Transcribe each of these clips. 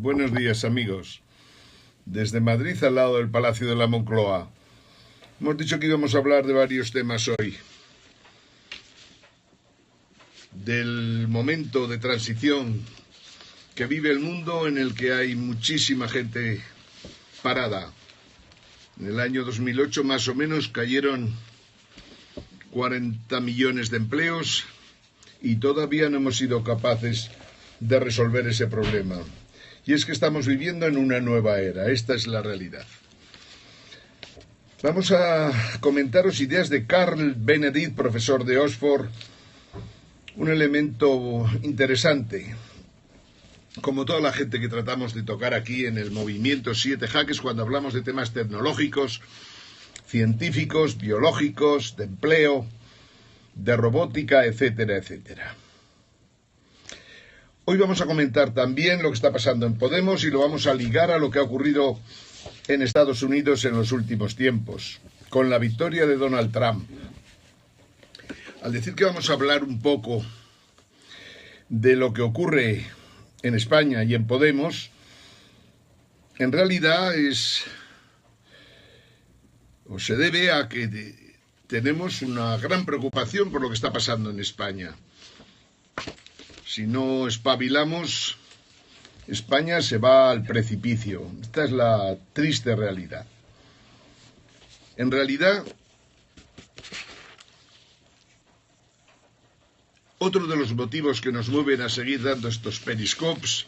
Buenos días, amigos. Desde Madrid, al lado del Palacio de la Moncloa. Hemos dicho que íbamos a hablar de varios temas hoy. Del momento de transición que vive el mundo, en el que hay muchísima gente parada. En el año 2008 más o menos cayeron 40 millones de empleos y todavía no hemos sido capaces de resolver ese problema. Y es que estamos viviendo en una nueva era. Esta es la realidad. Vamos a comentaros ideas de Carl Benedict, profesor de Oxford. Un elemento interesante. Como toda la gente que tratamos de tocar aquí en el movimiento 7 Jaques, cuando hablamos de temas tecnológicos, científicos, biológicos, de empleo, de robótica, etcétera, etcétera. Hoy vamos a comentar también lo que está pasando en Podemos y lo vamos a ligar a lo que ha ocurrido en Estados Unidos en los últimos tiempos, con la victoria de Donald Trump. Al decir que vamos a hablar un poco de lo que ocurre en España y en Podemos, en realidad se debe a que tenemos una gran preocupación por lo que está pasando en España. Si no espabilamos, España se va al precipicio. Esta es la triste realidad. En realidad, otro de los motivos que nos mueven a seguir dando estos periscopes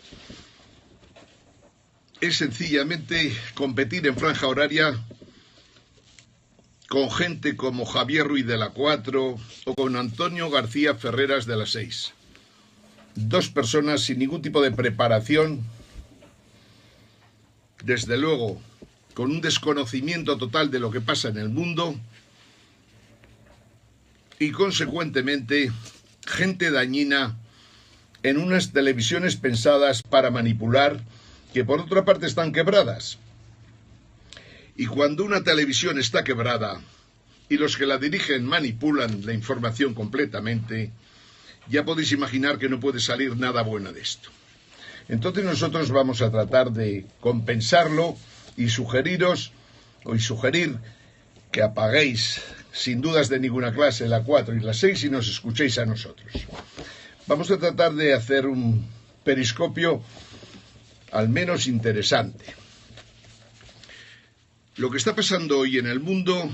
es sencillamente competir en franja horaria con gente como Javier Ruiz de la 4 o con Antonio García Ferreras de la 6. Dos personas sin ningún tipo de preparación, desde luego con un desconocimiento total de lo que pasa en el mundo y consecuentemente gente dañina en unas televisiones pensadas para manipular, que por otra parte están quebradas. Y cuando una televisión está quebrada y los que la dirigen manipulan la información completamente, ya podéis imaginar que no puede salir nada bueno de esto. Entonces nosotros vamos a tratar de compensarlo y sugerir que apaguéis sin dudas de ninguna clase la 4 y la 6 y nos escuchéis a nosotros. Vamos a tratar de hacer un periscopio al menos interesante. Lo que está pasando hoy en el mundo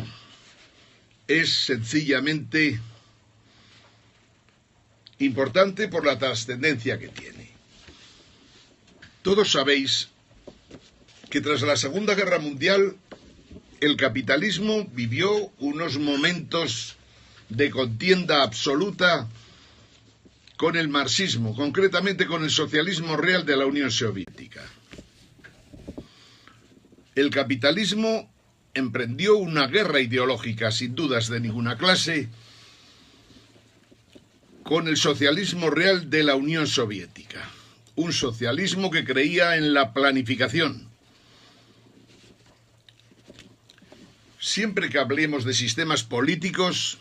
es sencillamente importante por la trascendencia que tiene. Todos sabéis que tras la Segunda Guerra Mundial el capitalismo vivió unos momentos de contienda absoluta con el marxismo, concretamente con el socialismo real de la Unión Soviética. El capitalismo emprendió una guerra ideológica sin dudas de ninguna clase con el socialismo real de la Unión Soviética, un socialismo que creía en la planificación. Siempre que hablemos de sistemas políticos,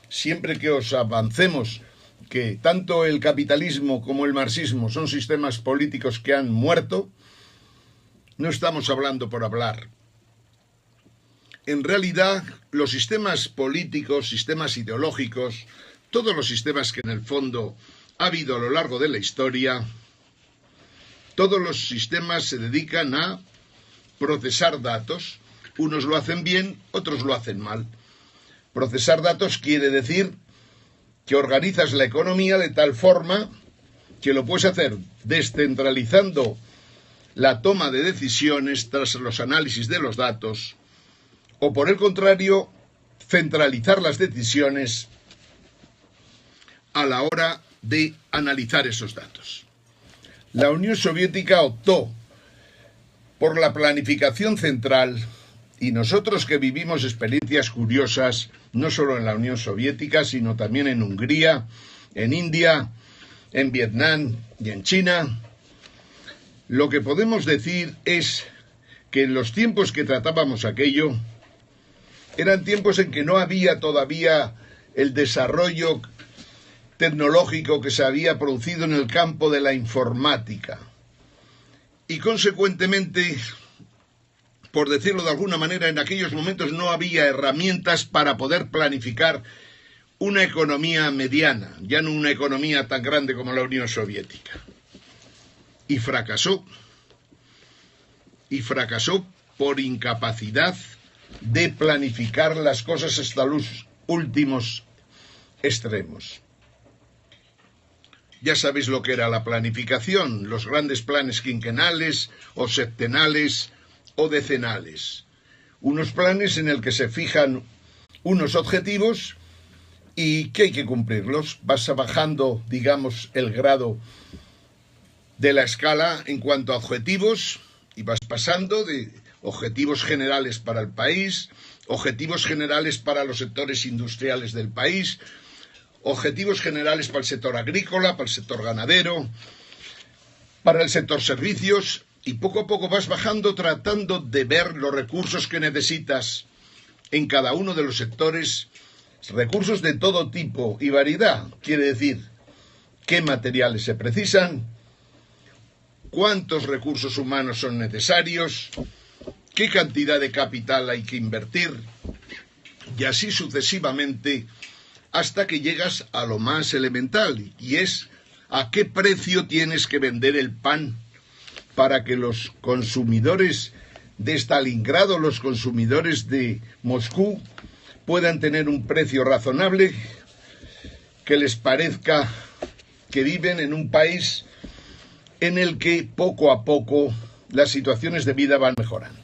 siempre que os avancemos que tanto el capitalismo como el marxismo son sistemas políticos que han muerto, no estamos hablando por hablar. En realidad, los sistemas políticos, sistemas ideológicos, todos los sistemas que en el fondo ha habido a lo largo de la historia, todos los sistemas se dedican a procesar datos. Unos lo hacen bien, otros lo hacen mal. Procesar datos quiere decir que organizas la economía de tal forma que lo puedes hacer descentralizando la toma de decisiones tras los análisis de los datos, o por el contrario, centralizar las decisiones a la hora de analizar esos datos. La Unión Soviética optó por la planificación central y nosotros que vivimos experiencias curiosas, no solo en la Unión Soviética, sino también en Hungría, en India, en Vietnam y en China, lo que podemos decir es que en los tiempos que tratábamos aquello, eran tiempos en que no había todavía el desarrollo tecnológico que se había producido en el campo de la informática. y consecuentemente, por decirlo de alguna manera, en aquellos momentos no había herramientas para poder planificar una economía mediana, ya no una economía tan grande como la Unión Soviética. Y fracasó por incapacidad de planificar las cosas hasta los últimos extremos. Ya sabéis lo que era la planificación, los grandes planes quinquenales o septenales o decenales. Unos planes en el que se fijan unos objetivos y que hay que cumplirlos. Vas bajando, digamos, el grado de la escala en cuanto a objetivos y vas pasando de objetivos generales para el país, objetivos generales para los sectores industriales del país, objetivos generales para el sector agrícola, para el sector ganadero, para el sector servicios, y poco a poco vas bajando tratando de ver los recursos que necesitas en cada uno de los sectores, recursos de todo tipo y variedad. Quiere decir, qué materiales se precisan, cuántos recursos humanos son necesarios, qué cantidad de capital hay que invertir, y así sucesivamente, hasta que llegas a lo más elemental, y es a qué precio tienes que vender el pan para que los consumidores de Stalingrado, los consumidores de Moscú, puedan tener un precio razonable, que les parezca que viven en un país en el que poco a poco las situaciones de vida van mejorando.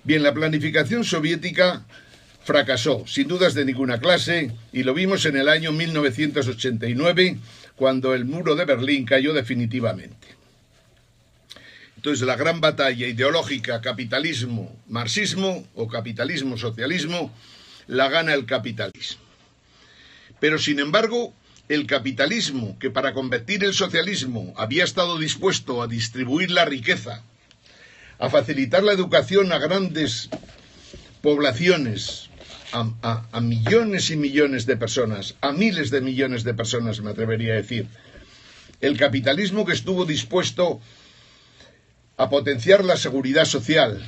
Bien, la planificación soviética fracasó, sin dudas de ninguna clase, y lo vimos en el año 1989, cuando el muro de Berlín cayó definitivamente. Entonces, la gran batalla ideológica capitalismo-marxismo o capitalismo-socialismo la gana el capitalismo. Pero, sin embargo, el capitalismo, que para convertir el socialismo había estado dispuesto a distribuir la riqueza, a facilitar la educación a grandes poblaciones, a millones y millones de personas, a miles de millones de personas, me atrevería a decir. El capitalismo que estuvo dispuesto a potenciar la seguridad social,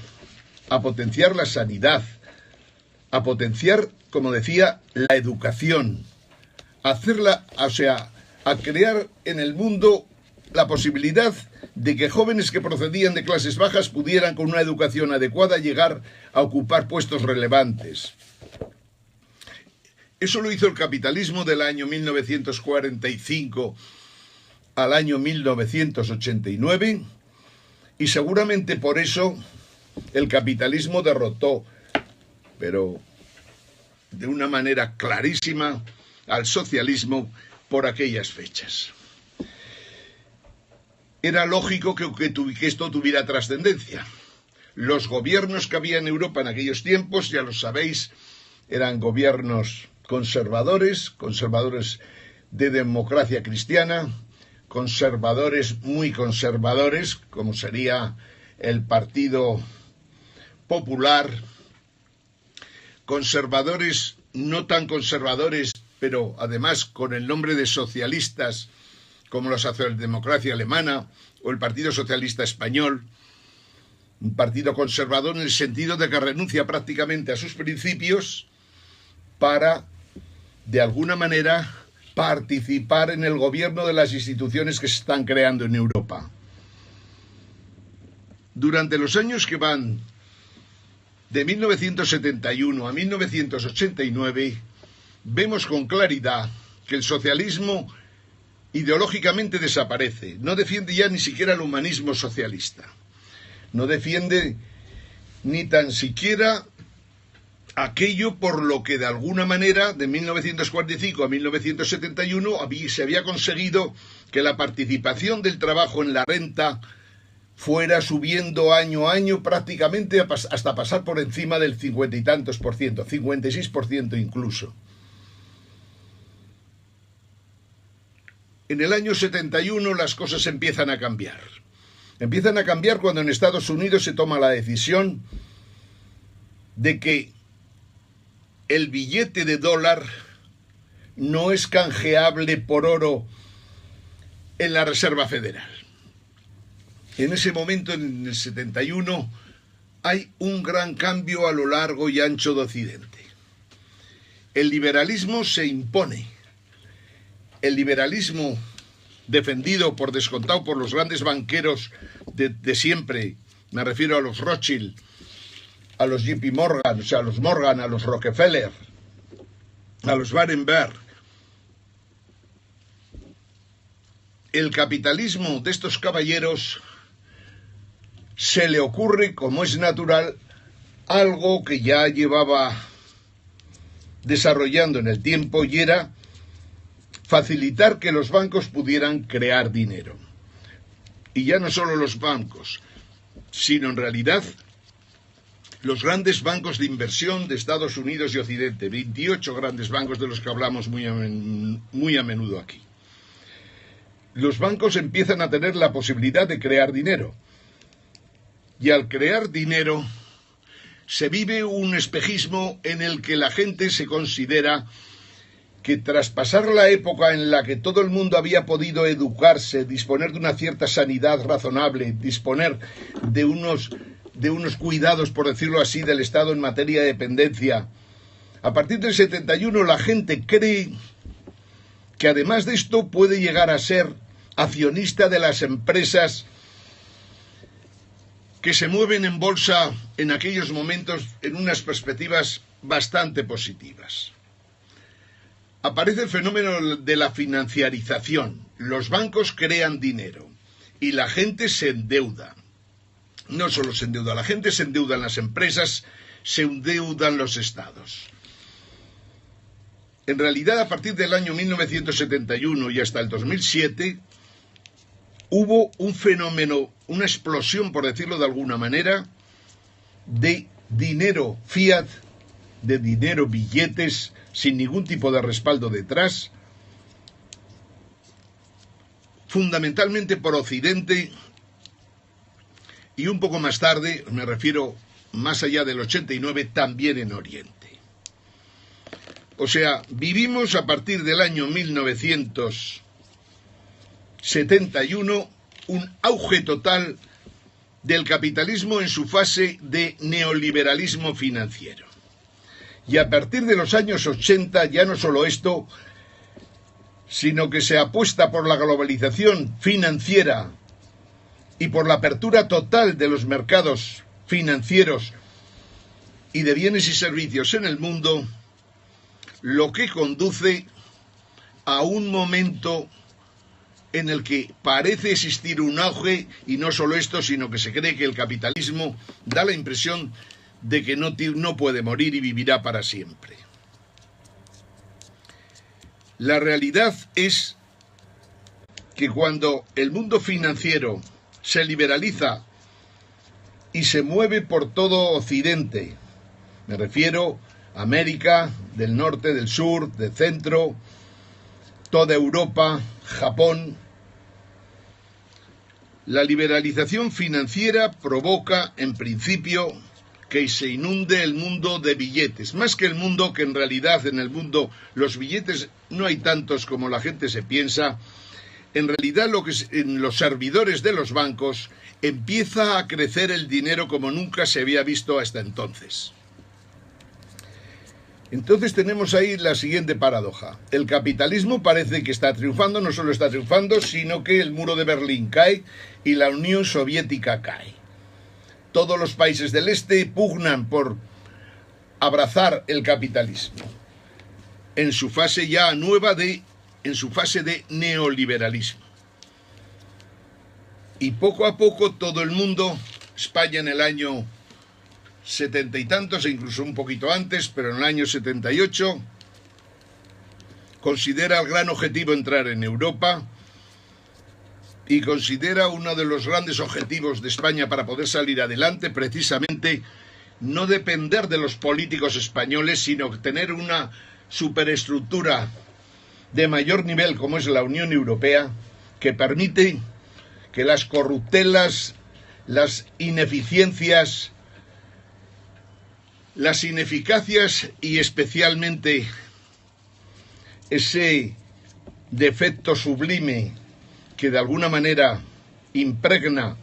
a potenciar la sanidad, a potenciar, como decía, la educación, a crear en el mundo la posibilidad de que jóvenes que procedían de clases bajas pudieran, con una educación adecuada, llegar a ocupar puestos relevantes. Eso lo hizo el capitalismo del año 1945 al año 1989, y seguramente por eso el capitalismo derrotó, pero de una manera clarísima, al socialismo por aquellas fechas. Era lógico que esto tuviera trascendencia. Los gobiernos que había en Europa en aquellos tiempos, ya lo sabéis, eran gobiernos conservadores de democracia cristiana, conservadores, muy conservadores, como sería el Partido Popular, conservadores, no tan conservadores, pero además con el nombre de socialistas, como la socialdemocracia alemana o el Partido Socialista Español, un partido conservador en el sentido de que renuncia prácticamente a sus principios para, de alguna manera, participar en el gobierno de las instituciones que se están creando en Europa. Durante los años que van de 1971 a 1989, vemos con claridad que el socialismo ideológicamente desaparece. No defiende ya ni siquiera el humanismo socialista. No defiende ni tan siquiera aquello por lo que de alguna manera de 1945 a 1971 se había conseguido que la participación del trabajo en la renta fuera subiendo año a año prácticamente hasta pasar por encima del 50 y tantos por ciento, 56% incluso. En el año 71 las cosas empiezan a cambiar. Empiezan a cambiar cuando en Estados Unidos se toma la decisión de que el billete de dólar no es canjeable por oro en la Reserva Federal. En ese momento, en el 71, hay un gran cambio a lo largo y ancho de Occidente. El liberalismo se impone. El liberalismo defendido por descontado por los grandes banqueros de siempre, me refiero a los Rothschild, a los JP Morgan, o sea, a los Morgan, a los Rockefeller, a los Barenberg. El capitalismo de estos caballeros se le ocurre, como es natural, algo que ya llevaba desarrollando en el tiempo, y era facilitar que los bancos pudieran crear dinero. Y ya no solo los bancos, sino en realidad los grandes bancos de inversión de Estados Unidos y Occidente, 28 grandes bancos de los que hablamos muy a menudo aquí. Los bancos empiezan a tener la posibilidad de crear dinero. Y al crear dinero se vive un espejismo en el que la gente se considera que tras pasar la época en la que todo el mundo había podido educarse, disponer de una cierta sanidad razonable, disponer de unos cuidados, por decirlo así, del Estado en materia de dependencia, a partir del 71 la gente cree que además de esto puede llegar a ser accionista de las empresas que se mueven en bolsa en aquellos momentos en unas perspectivas bastante positivas. Aparece el fenómeno de la financiarización. Los bancos crean dinero y la gente se endeuda. No solo se endeuda la gente, se endeudan las empresas, se endeudan los estados. En realidad, a partir del año 1971 y hasta el 2007, hubo un fenómeno, una explosión, por decirlo de alguna manera, de dinero fiat, de dinero billetes, sin ningún tipo de respaldo detrás, fundamentalmente por Occidente, y un poco más tarde, me refiero más allá del 89, también en Oriente. O sea, vivimos a partir del año 1971 un auge total del capitalismo en su fase de neoliberalismo financiero. Y a partir de los años 80, ya no solo esto, sino que se apuesta por la globalización financiera y por la apertura total de los mercados financieros y de bienes y servicios en el mundo, lo que conduce a un momento en el que parece existir un auge, y no solo esto, sino que se cree que el capitalismo da la impresión de que no puede morir y vivirá para siempre. La realidad es que cuando el mundo financiero se liberaliza y se mueve por todo Occidente, me refiero a América, del norte, del sur, del centro, toda Europa, Japón, la liberalización financiera provoca, en principio, que se inunde el mundo de billetes. Más que el mundo, que en realidad en el mundo los billetes no hay tantos como la gente se piensa. En realidad en los servidores de los bancos empieza a crecer el dinero como nunca se había visto hasta entonces. Entonces tenemos ahí la siguiente paradoja. El capitalismo parece que está triunfando, no solo está triunfando, sino que el muro de Berlín cae y la Unión Soviética cae. Todos los países del este pugnan por abrazar el capitalismo en su fase ya nueva en su fase de neoliberalismo. Y poco a poco todo el mundo, España en el año 70 y tantos, e incluso un poquito antes, pero en el año 78, considera el gran objetivo entrar en Europa y considera uno de los grandes objetivos de España para poder salir adelante precisamente no depender de los políticos españoles, sino tener una superestructura de mayor nivel como es la Unión Europea, que permite que las corruptelas, las ineficiencias, las ineficacias y especialmente ese defecto sublime que de alguna manera impregna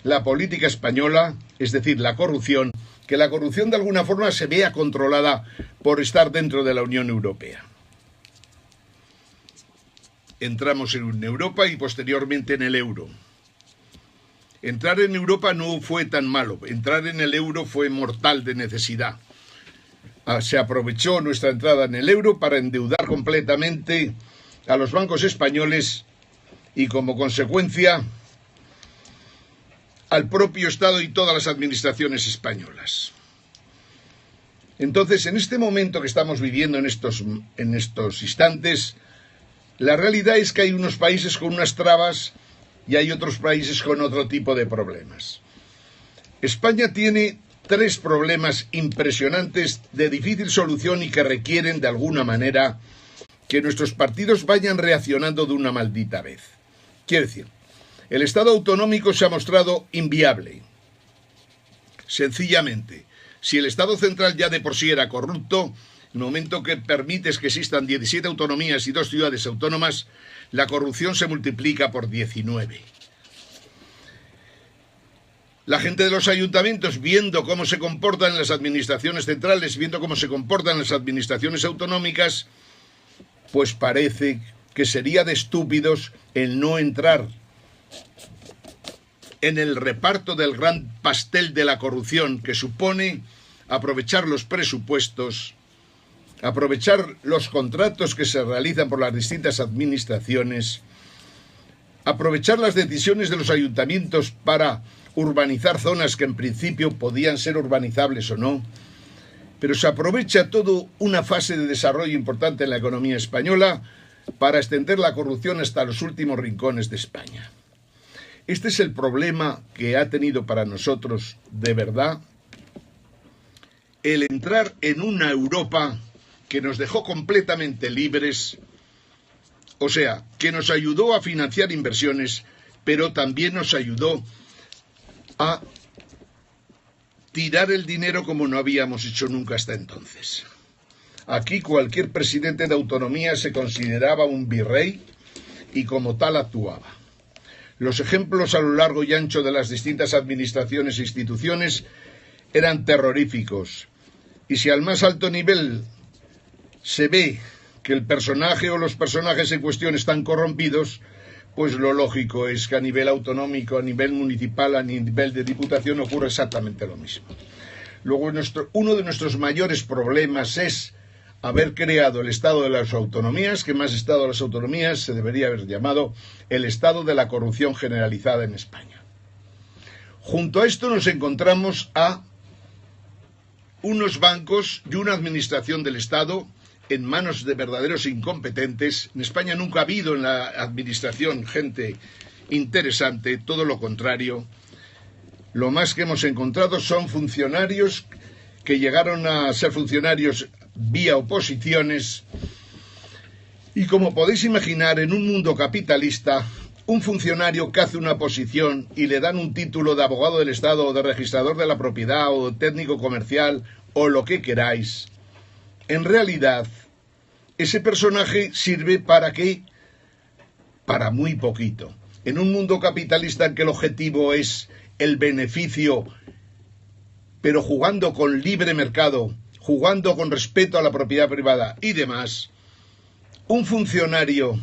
la política española, es decir, la corrupción, que la corrupción de alguna forma se vea controlada por estar dentro de la Unión Europea. Entramos en Europa y posteriormente en el euro. Entrar en Europa no fue tan malo, entrar en el euro fue mortal de necesidad. Se aprovechó nuestra entrada en el euro para endeudar completamente a los bancos españoles y como consecuencia al propio Estado y todas las administraciones españolas. Entonces, en este momento que estamos viviendo en estos instantes, la realidad es que hay unos países con unas trabas y hay otros países con otro tipo de problemas. España tiene 3 problemas impresionantes de difícil solución y que requieren de alguna manera que nuestros partidos vayan reaccionando de una maldita vez. Quiero decir, el Estado autonómico se ha mostrado inviable. Sencillamente, si el Estado central ya de por sí era corrupto, en el momento que permites que existan 17 autonomías y 2 ciudades autónomas, la corrupción se multiplica por 19. La gente de los ayuntamientos, viendo cómo se comportan las administraciones centrales, viendo cómo se comportan las administraciones autonómicas, pues parece que sería de estúpidos el no entrar en el reparto del gran pastel de la corrupción que supone aprovechar los presupuestos, aprovechar los contratos que se realizan por las distintas administraciones, aprovechar las decisiones de los ayuntamientos para urbanizar zonas que en principio podían ser urbanizables o no, pero se aprovecha toda una fase de desarrollo importante en la economía española para extender la corrupción hasta los últimos rincones de España. Este es el problema que ha tenido para nosotros, de verdad, el entrar en una Europa que nos dejó completamente libres, o sea, que nos ayudó a financiar inversiones, pero también nos ayudó a tirar el dinero como no habíamos hecho nunca hasta entonces. Aquí cualquier presidente de autonomía se consideraba un virrey y como tal actuaba. Los ejemplos a lo largo y ancho de las distintas administraciones e instituciones eran terroríficos. Y si al más alto nivel se ve que el personaje o los personajes en cuestión están corrompidos, pues lo lógico es que a nivel autonómico, a nivel municipal, a nivel de diputación ocurre exactamente lo mismo. Luego uno de nuestros mayores problemas es haber creado el Estado de las Autonomías, que más Estado de las Autonomías se debería haber llamado el Estado de la corrupción generalizada en España. Junto a esto nos encontramos a unos bancos y una administración del Estado en manos de verdaderos incompetentes. En España nunca ha habido en la administración gente interesante, todo lo contrario. Lo más que hemos encontrado son funcionarios que llegaron a ser funcionarios vía oposiciones y, como podéis imaginar, en un mundo capitalista, un funcionario que hace una oposición y le dan un título de abogado del Estado o de registrador de la propiedad o técnico comercial o lo que queráis, en realidad ese personaje sirve ¿para qué? Para muy poquito. En un mundo capitalista en que el objetivo es el beneficio, pero jugando con libre mercado, jugando con respeto a la propiedad privada y demás, un funcionario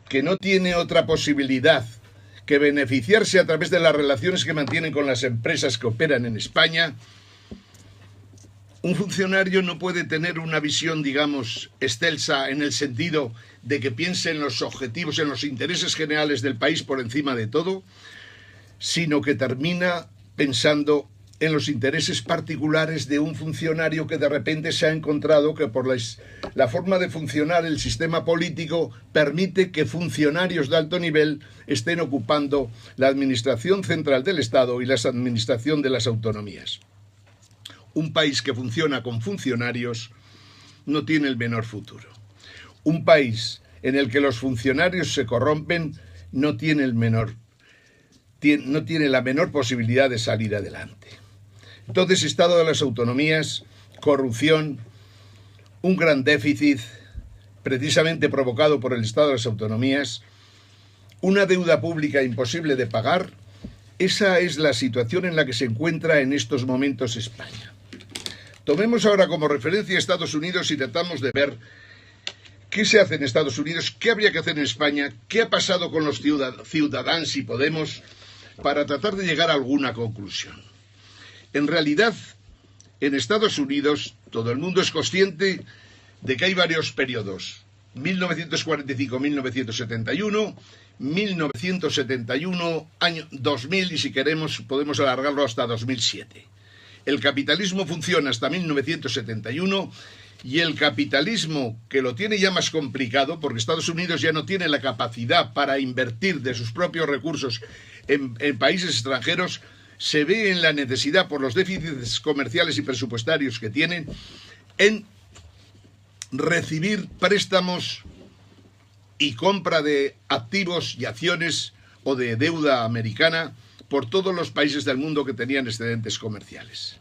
que no tiene otra posibilidad que beneficiarse a través de las relaciones que mantienen con las empresas que operan en España, un funcionario no puede tener una visión, digamos, excelsa en el sentido de que piense en los objetivos, en los intereses generales del país por encima de todo, sino que termina pensando en los intereses particulares de un funcionario que de repente se ha encontrado que por la forma de funcionar el sistema político permite que funcionarios de alto nivel estén ocupando la administración central del Estado y la administración de las autonomías. Un país que funciona con funcionarios no tiene el menor futuro. Un país en el que los funcionarios se corrompen no tiene la menor posibilidad de salir adelante. Entonces, Estado de las Autonomías, corrupción, un gran déficit, precisamente provocado por el Estado de las Autonomías, una deuda pública imposible de pagar, Esa es la situación en la que se encuentra en estos momentos España. Tomemos ahora como referencia a Estados Unidos y tratamos de ver qué se hace en Estados Unidos, qué habría que hacer en España, qué ha pasado con los Ciudadanos y Podemos, para tratar de llegar a alguna conclusión. En realidad, en Estados Unidos, todo el mundo es consciente de que hay varios periodos. 1945-1971, 1971, año 2000 y si queremos podemos alargarlo hasta 2007. El capitalismo funciona hasta 1971 y el capitalismo, que lo tiene ya más complicado porque Estados Unidos ya no tiene la capacidad para invertir de sus propios recursos en países extranjeros, se ve en la necesidad por los déficits comerciales y presupuestarios que tienen en recibir préstamos y compra de activos y acciones o de deuda americana por todos los países del mundo que tenían excedentes comerciales.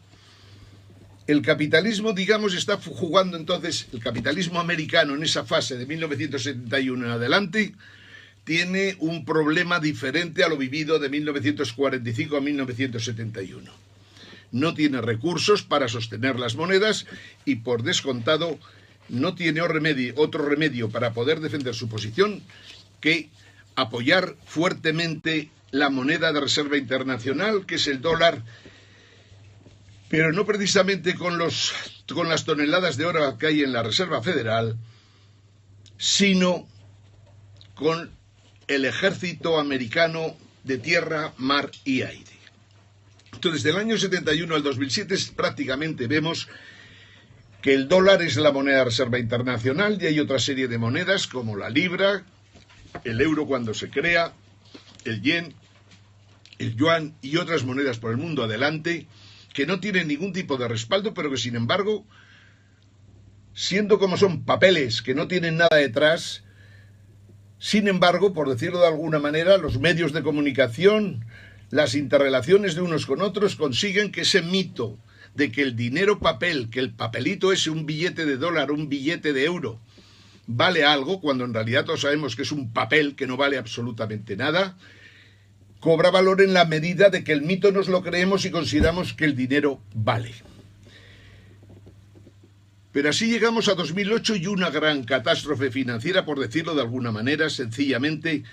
El capitalismo, digamos, está jugando entonces, el capitalismo americano en esa fase de 1971 en adelante, tiene un problema diferente a lo vivido de 1945 a 1971. No tiene recursos para sostener las monedas y, por descontado, no tiene otro remedio para poder defender su posición que apoyar fuertemente la moneda de reserva internacional, que es el dólar, pero no precisamente con las toneladas de oro que hay en la Reserva Federal, sino con el ejército americano de tierra, mar y aire. Entonces, del año 71 al 2007 prácticamente vemos que el dólar es la moneda de reserva internacional y hay otra serie de monedas como la libra, el euro cuando se crea, el yen, el yuan y otras monedas por el mundo adelante, que no tienen ningún tipo de respaldo, pero que sin embargo, siendo como son papeles que no tienen nada detrás, sin embargo, por decirlo de alguna manera, los medios de comunicación, las interrelaciones de unos con otros consiguen que ese mito de que el dinero papel, que el papelito es un billete de dólar, un billete de euro, vale algo, cuando en realidad todos sabemos que es un papel que no vale absolutamente nada, cobra valor en la medida de que el mito nos lo creemos y consideramos que el dinero vale. Pero así llegamos a 2008 y una gran catástrofe financiera, por decirlo de alguna manera, sencillamente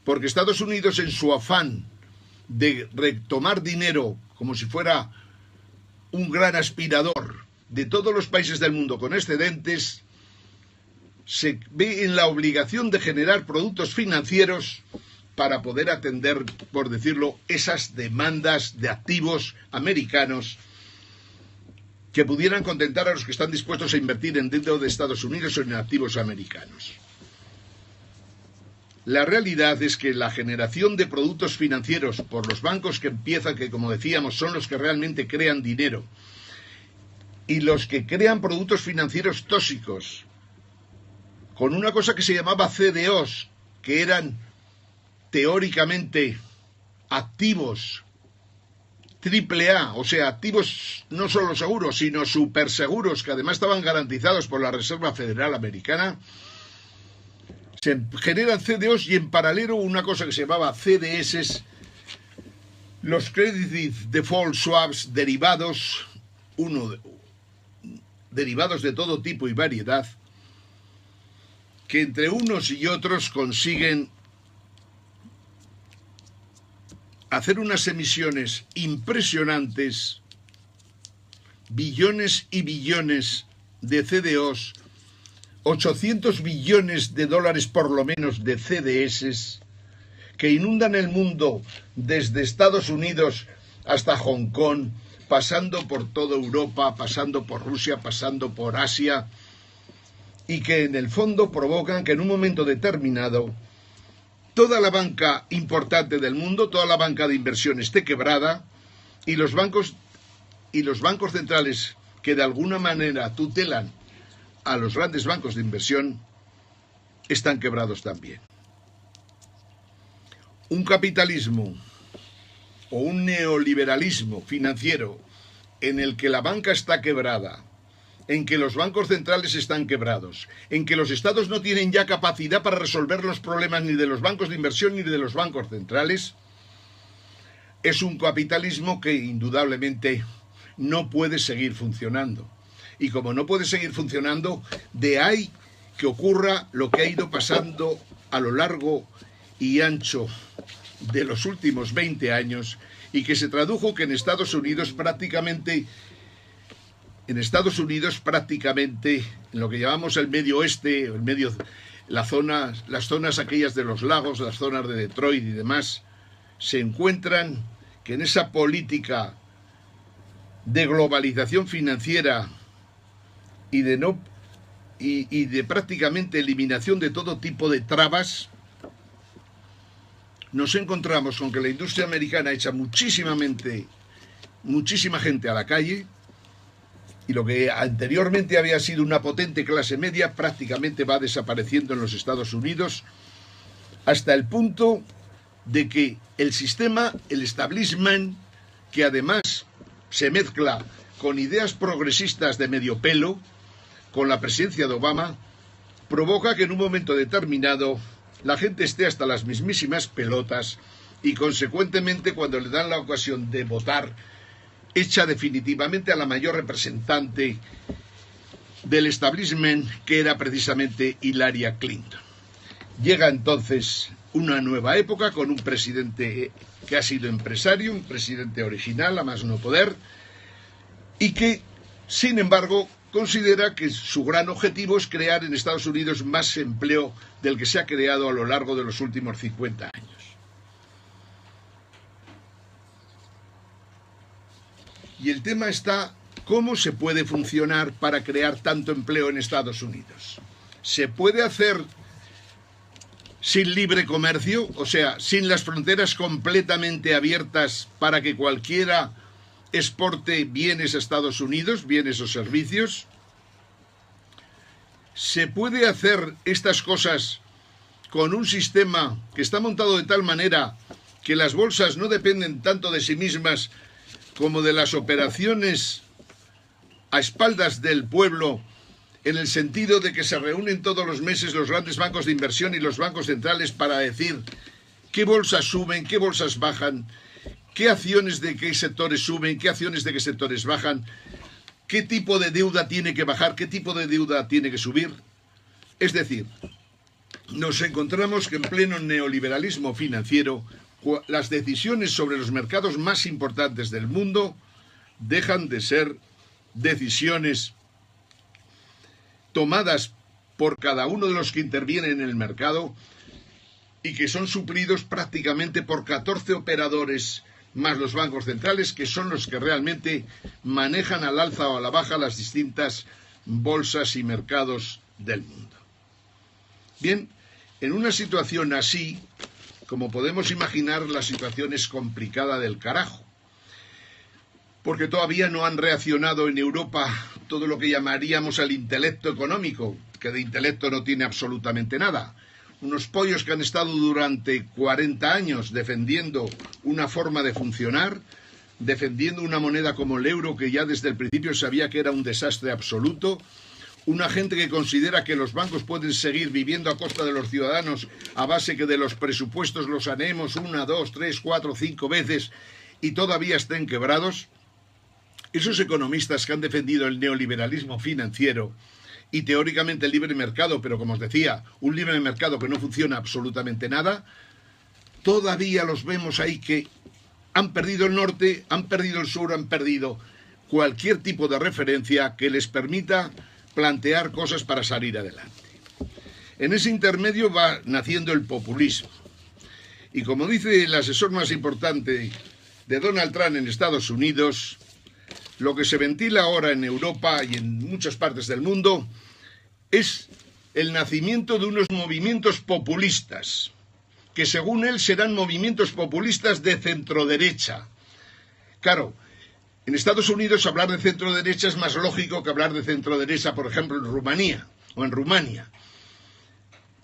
porque Estados Unidos, en su afán de retomar dinero como si fuera un gran aspirador de todos los países del mundo con excedentes, se ve en la obligación de generar productos financieros para poder atender, por decirlo, esas demandas de activos americanos que pudieran contentar a los que están dispuestos a invertir dentro de Estados Unidos o en activos americanos. La realidad es que la generación de productos financieros por los bancos que empiezan, que como decíamos son los que realmente crean dinero, y los que crean productos financieros tóxicos, con una cosa que se llamaba CDOs, que eran teóricamente activos AAA, o sea, activos no solo seguros, sino superseguros, que además estaban garantizados por la Reserva Federal Americana, se generan CDOs y en paralelo una cosa que se llamaba CDS, los Credit Default Swaps derivados, derivados de todo tipo y variedad, que entre unos y otros consiguen hacer unas emisiones impresionantes, billones y billones de CDOs, 800 billones de dólares por lo menos de CDS, que inundan el mundo desde Estados Unidos hasta Hong Kong, pasando por toda Europa, pasando por Rusia, pasando por Asia, y que en el fondo provocan que en un momento determinado toda la banca importante del mundo, toda la banca de inversión esté quebrada y los bancos centrales que de alguna manera tutelan a los grandes bancos de inversión están quebrados también. Un capitalismo o un neoliberalismo financiero en el que la banca está quebrada, en que los bancos centrales están quebrados, en que los estados no tienen ya capacidad para resolver los problemas ni de los bancos de inversión ni de los bancos centrales, es un capitalismo que indudablemente no puede seguir funcionando. Y como no puede seguir funcionando, de ahí que ocurra lo que ha ido pasando a lo largo y ancho de los últimos 20 años y que se tradujo que en Estados Unidos prácticamente, en lo que llamamos el medio oeste, las zonas aquellas de los lagos, las zonas de Detroit y demás, se encuentran que en esa política de globalización financiera y de prácticamente eliminación de todo tipo de trabas, nos encontramos con que la industria americana echa muchísima gente a la calle, y lo que anteriormente había sido una potente clase media prácticamente va desapareciendo en los Estados Unidos, hasta el punto de que el sistema, el establishment, que además se mezcla con ideas progresistas de medio pelo, con la presidencia de Obama, provoca que en un momento determinado la gente esté hasta las mismísimas pelotas y consecuentemente cuando le dan la ocasión de votar, echa definitivamente a la mayor representante del establishment, que era precisamente Hillary Clinton. Llega entonces una nueva época con un presidente que ha sido empresario, un presidente original, a más no poder, y que, sin embargo, considera que su gran objetivo es crear en Estados Unidos más empleo del que se ha creado a lo largo de los últimos 50 años. Y el tema está, ¿cómo se puede funcionar para crear tanto empleo en Estados Unidos? ¿Se puede hacer sin libre comercio? O sea, sin las fronteras completamente abiertas para que cualquiera exporte bienes a Estados Unidos, bienes o servicios. ¿Se puede hacer estas cosas con un sistema que está montado de tal manera que las bolsas no dependen tanto de sí mismas como de las operaciones a espaldas del pueblo, en el sentido de que se reúnen todos los meses los grandes bancos de inversión y los bancos centrales para decir qué bolsas suben, qué bolsas bajan, qué acciones de qué sectores suben, qué acciones de qué sectores bajan, qué tipo de deuda tiene que bajar, qué tipo de deuda tiene que subir? Es decir, nos encontramos que en pleno neoliberalismo financiero, las decisiones sobre los mercados más importantes del mundo dejan de ser decisiones tomadas por cada uno de los que intervienen en el mercado y que son suplidos prácticamente por 14 operadores más los bancos centrales, que son los que realmente manejan al alza o a la baja las distintas bolsas y mercados del mundo. Bien, en una situación así, como podemos imaginar, la situación es complicada del carajo, porque todavía no han reaccionado en Europa todo lo que llamaríamos el intelecto económico, que de intelecto no tiene absolutamente nada. Unos pollos que han estado durante 40 años defendiendo una forma de funcionar, defendiendo una moneda como el euro, que ya desde el principio sabía que era un desastre absoluto. Una gente que considera que los bancos pueden seguir viviendo a costa de los ciudadanos a base que de los presupuestos los saneemos 1, 2, 3, 4, 5 veces y todavía estén quebrados. Esos economistas que han defendido el neoliberalismo financiero y teóricamente el libre mercado, pero como os decía, un libre mercado que no funciona absolutamente nada, todavía los vemos ahí que han perdido el norte, han perdido el sur, han perdido cualquier tipo de referencia que les permita plantear cosas para salir adelante. En ese intermedio va naciendo el populismo. Y como dice el asesor más importante de Donald Trump en Estados Unidos, lo que se ventila ahora en Europa y en muchas partes del mundo es el nacimiento de unos movimientos populistas, que según él serán movimientos populistas de centroderecha. Claro, en Estados Unidos hablar de centroderecha es más lógico que hablar de centroderecha, por ejemplo, en Rumanía o en Rumania.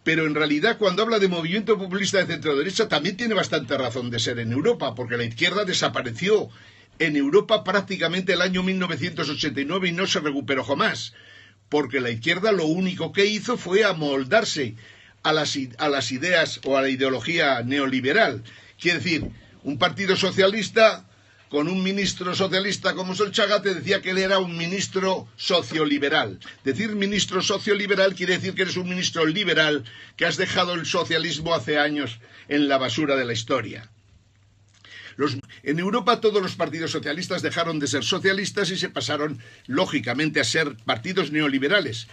Pero en realidad cuando habla de movimiento populista de centroderecha también tiene bastante razón de ser en Europa, porque la izquierda desapareció en Europa prácticamente el año 1989 y no se recuperó jamás, porque la izquierda lo único que hizo fue amoldarse a las ideas o a la ideología neoliberal. Quiere decir, Un partido socialista con un ministro socialista como Solchaga te decía que él era un ministro socioliberal. Decir ministro socioliberal quiere decir que eres un ministro liberal, que has dejado el socialismo hace años en la basura de la historia. En Europa todos los partidos socialistas dejaron de ser socialistas y se pasaron, lógicamente, a ser partidos neoliberales,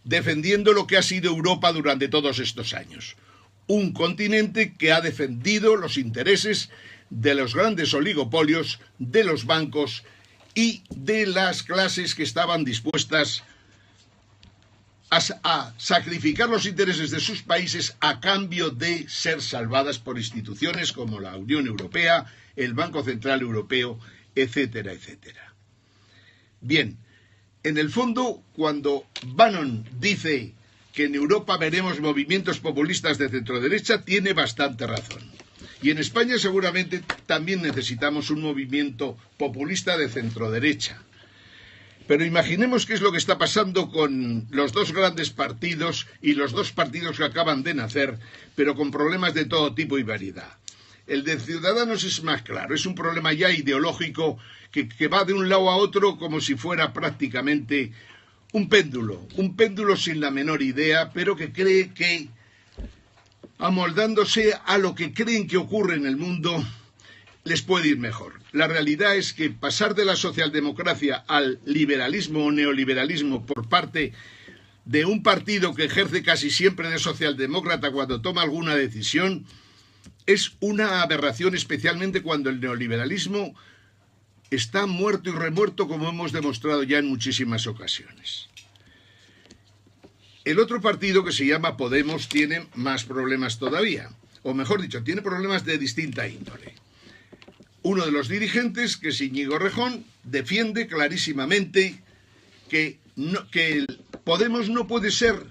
defendiendo lo que ha sido Europa durante todos estos años. Un continente que ha defendido los intereses de los grandes oligopolios, de los bancos y de las clases que estaban dispuestas a sacrificar los intereses de sus países a cambio de ser salvadas por instituciones como la Unión Europea, el Banco Central Europeo, etcétera, etcétera. Bien, en el fondo, cuando Bannon dice que en Europa veremos movimientos populistas de centroderecha, tiene bastante razón. Y en España seguramente también necesitamos un movimiento populista de centroderecha. Pero imaginemos qué es lo que está pasando con los dos grandes partidos y los dos partidos que acaban de nacer, pero con problemas de todo tipo y variedad. El de Ciudadanos es más claro, es un problema ya ideológico que va de un lado a otro como si fuera prácticamente un péndulo sin la menor idea, pero que cree que, amoldándose a lo que creen que ocurre en el mundo, les puede ir mejor. La realidad es que pasar de la socialdemocracia al liberalismo o neoliberalismo por parte de un partido que ejerce casi siempre de socialdemócrata cuando toma alguna decisión es una aberración, especialmente cuando el neoliberalismo está muerto y remuerto, como hemos demostrado ya en muchísimas ocasiones. El otro partido, que se llama Podemos, tiene más problemas todavía, o mejor dicho, tiene problemas de distinta índole. Uno de los dirigentes, que es Íñigo Errejón, defiende clarísimamente que el Podemos no puede ser,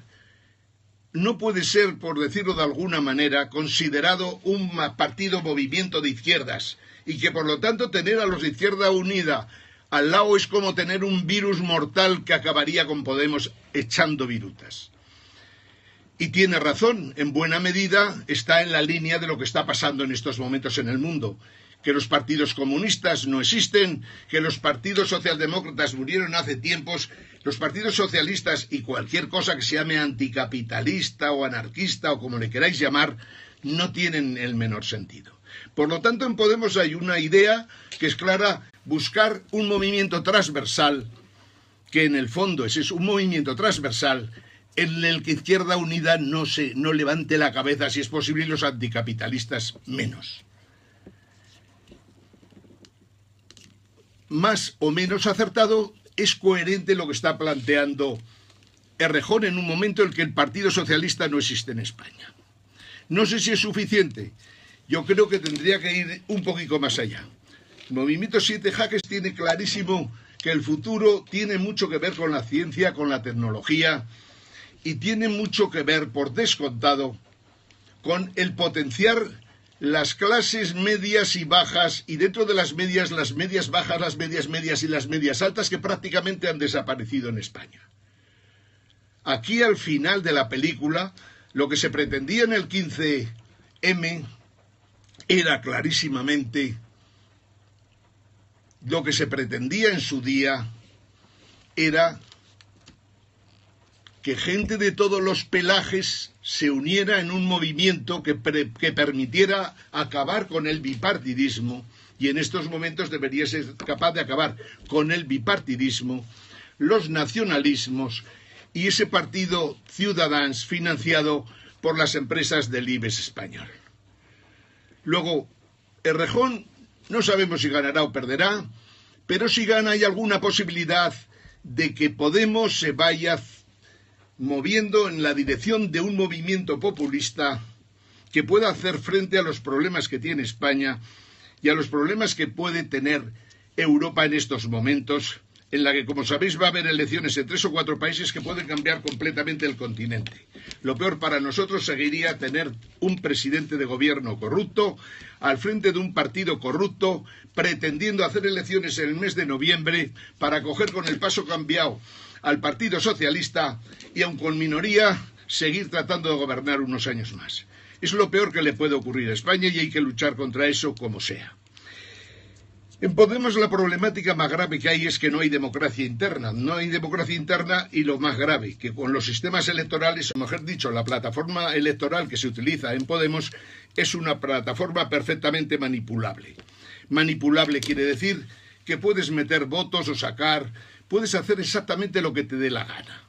por decirlo de alguna manera, considerado un partido movimiento de izquierdas, y que por lo tanto tener a los de Izquierda Unida al lado es como tener un virus mortal que acabaría con Podemos echando virutas. Y tiene razón, en buena medida está en la línea de lo que está pasando en estos momentos en el mundo, que los partidos comunistas no existen, que los partidos socialdemócratas murieron hace tiempos, los partidos socialistas y cualquier cosa que se llame anticapitalista o anarquista o como le queráis llamar, no tienen el menor sentido. Por lo tanto, en Podemos hay una idea que es clara: buscar un movimiento transversal, que en el fondo es un movimiento transversal en el que Izquierda Unida no levante la cabeza, si es posible, y los anticapitalistas menos. Más o menos acertado, es coherente lo que está planteando Errejón en un momento en el que el Partido Socialista no existe en España. No sé si es suficiente. Yo creo que tendría que ir un poquito más allá. El Movimiento 7 Jaques tiene clarísimo que el futuro tiene mucho que ver con la ciencia, con la tecnología, y tiene mucho que ver, por descontado, con el potenciar las clases medias y bajas, y dentro de las medias bajas, las medias medias y las medias altas, que prácticamente han desaparecido en España. Aquí, al final de la película, lo que se pretendía en el 15M era clarísimamente lo que se pretendía en su día, era que gente de todos los pelajes se uniera en un movimiento que permitiera acabar con el bipartidismo, y en estos momentos debería ser capaz de acabar con el bipartidismo, los nacionalismos y ese partido Ciudadanos financiado por las empresas del IBEX español. Luego, Errejón no sabemos si ganará o perderá, pero si gana hay alguna posibilidad de que Podemos se vaya moviendo en la dirección de un movimiento populista que pueda hacer frente a los problemas que tiene España y a los problemas que puede tener Europa en estos momentos, en la que, como sabéis, va a haber elecciones en 3 o 4 países que pueden cambiar completamente el continente. Lo peor para nosotros seguiría tener un presidente de gobierno corrupto al frente de un partido corrupto, pretendiendo hacer elecciones en el mes de noviembre para coger con el paso cambiado al Partido Socialista y, aun con minoría, seguir tratando de gobernar unos años más. Es lo peor que le puede ocurrir a España y hay que luchar contra eso como sea. En Podemos la problemática más grave que hay es que no hay democracia interna. No hay democracia interna y lo más grave, que con los sistemas electorales, o mejor dicho, la plataforma electoral que se utiliza en Podemos es una plataforma perfectamente manipulable. Manipulable quiere decir que puedes meter votos o sacar, puedes hacer exactamente lo que te dé la gana.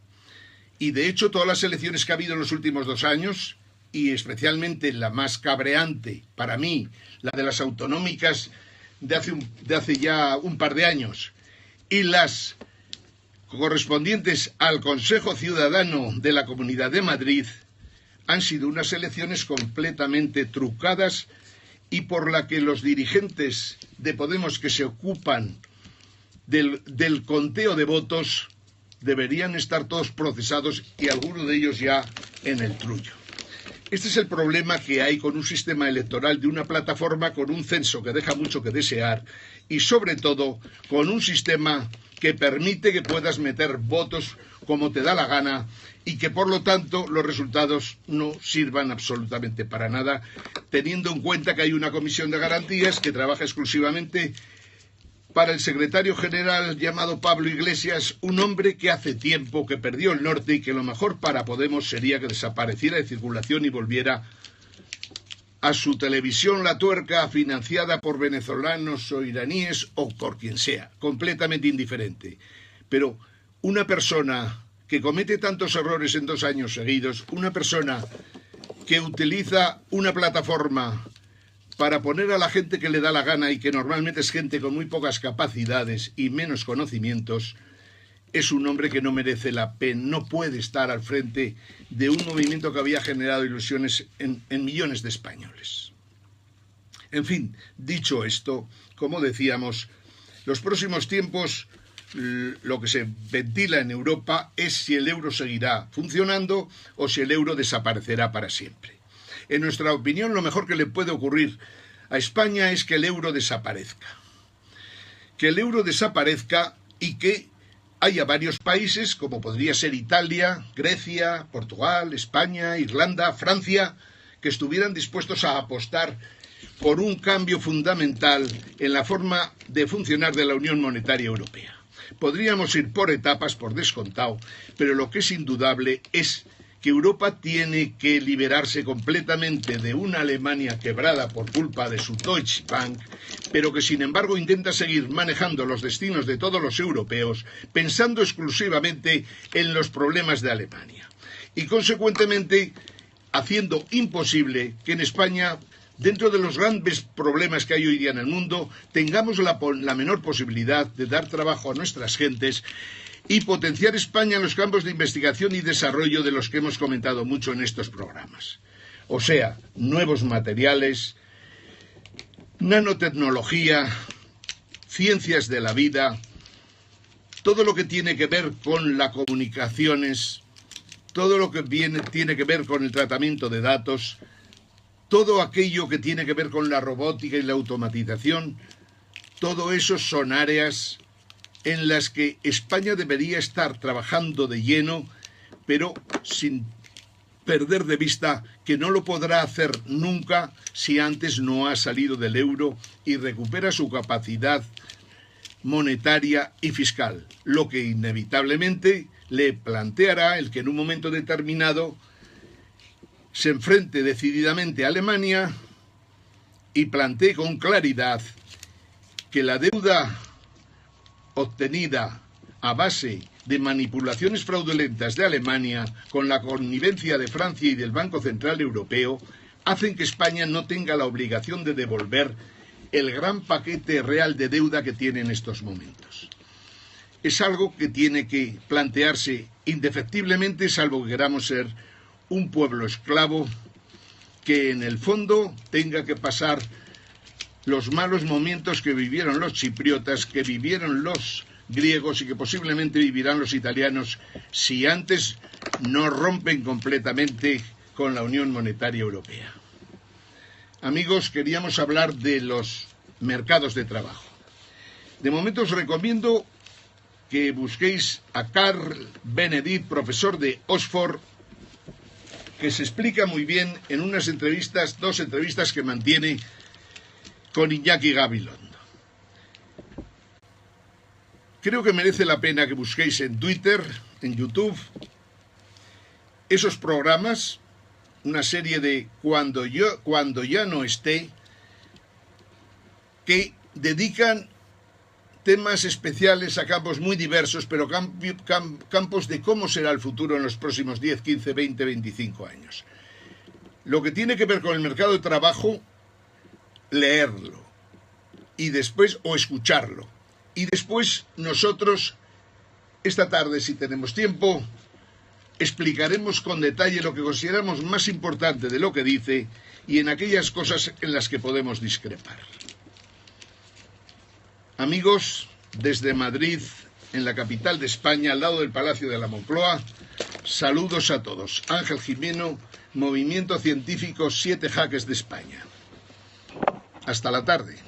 Y de hecho todas las elecciones que ha habido en los últimos 2 años, y especialmente la más cabreante para mí, la de las autonómicas, de hace ya un par de años, y las correspondientes al Consejo Ciudadano de la Comunidad de Madrid, han sido unas elecciones completamente trucadas y por la que los dirigentes de Podemos que se ocupan del conteo de votos deberían estar todos procesados y algunos de ellos ya en el trullo. Este es el problema que hay con un sistema electoral de una plataforma con un censo que deja mucho que desear y sobre todo con un sistema que permite que puedas meter votos como te da la gana y que por lo tanto los resultados no sirvan absolutamente para nada, teniendo en cuenta que hay una comisión de garantías que trabaja exclusivamente para el secretario general llamado Pablo Iglesias, un hombre que hace tiempo que perdió el norte y que lo mejor para Podemos sería que desapareciera de circulación y volviera a su televisión La Tuerca, financiada por venezolanos o iraníes o por quien sea, completamente indiferente. Pero una persona que comete tantos errores en 2 años seguidos, una persona que utiliza una plataforma para poner a la gente que le da la gana y que normalmente es gente con muy pocas capacidades y menos conocimientos, es un hombre que no merece la pena, no puede estar al frente de un movimiento que había generado ilusiones en millones de españoles. En fin, dicho esto, como decíamos, los próximos tiempos lo que se ventila en Europa es si el euro seguirá funcionando o si el euro desaparecerá para siempre. En nuestra opinión, lo mejor que le puede ocurrir a España es que el euro desaparezca. Que el euro desaparezca y que haya varios países, como podría ser Italia, Grecia, Portugal, España, Irlanda, Francia, que estuvieran dispuestos a apostar por un cambio fundamental en la forma de funcionar de la Unión Monetaria Europea. Podríamos ir por etapas, por descontado, pero lo que es indudable es que Europa tiene que liberarse completamente de una Alemania quebrada por culpa de su Deutsche Bank, pero que sin embargo intenta seguir manejando los destinos de todos los europeos, pensando exclusivamente en los problemas de Alemania. Y consecuentemente haciendo imposible que en España, dentro de los grandes problemas que hay hoy día en el mundo, tengamos la menor posibilidad de dar trabajo a nuestras gentes y potenciar España en los campos de investigación y desarrollo de los que hemos comentado mucho en estos programas. O sea, nuevos materiales, nanotecnología, ciencias de la vida, todo lo que tiene que ver con las comunicaciones, todo lo que tiene que ver con el tratamiento de datos, todo aquello que tiene que ver con la robótica y la automatización, todo eso son áreas en las que España debería estar trabajando de lleno, pero sin perder de vista que no lo podrá hacer nunca si antes no ha salido del euro y recupera su capacidad monetaria y fiscal, lo que inevitablemente le planteará el que en un momento determinado se enfrente decididamente a Alemania y plantee con claridad que la deuda obtenida a base de manipulaciones fraudulentas de Alemania con la connivencia de Francia y del Banco Central Europeo hacen que España no tenga la obligación de devolver el gran paquete real de deuda que tiene en estos momentos. Es algo que tiene que plantearse indefectiblemente, salvo que queramos ser un pueblo esclavo que en el fondo tenga que pasar los malos momentos que vivieron los chipriotas, que vivieron los griegos y que posiblemente vivirán los italianos si antes no rompen completamente con la Unión Monetaria Europea. Amigos, queríamos hablar de los mercados de trabajo. De momento os recomiendo que busquéis a Carl Benedict, profesor de Oxford, que se explica muy bien en unas entrevistas, 2 entrevistas que mantiene con Iñaki Gabilondo. Creo que merece la pena que busquéis en Twitter, en YouTube, esos programas, una serie de Cuando ya no esté, que dedican temas especiales a campos muy diversos, pero campos de cómo será el futuro en los próximos 10, 15, 20, 25 años. Lo que tiene que ver con el mercado de trabajo, leerlo, y después, o escucharlo. Y después nosotros, esta tarde, si tenemos tiempo, explicaremos con detalle lo que consideramos más importante de lo que dice y en aquellas cosas en las que podemos discrepar. Amigos, desde Madrid, en la capital de España, al lado del Palacio de la Moncloa, saludos a todos. Ángel Jimeno, Movimiento Científico 7 Jaques de España. Hasta la tarde.